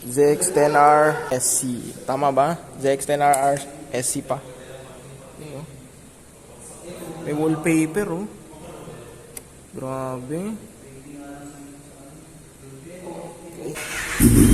Zx10R SC. Tama ba? Zx10R SC pa. Yun, oh. May wallpaper, oh. Grabe. Okay.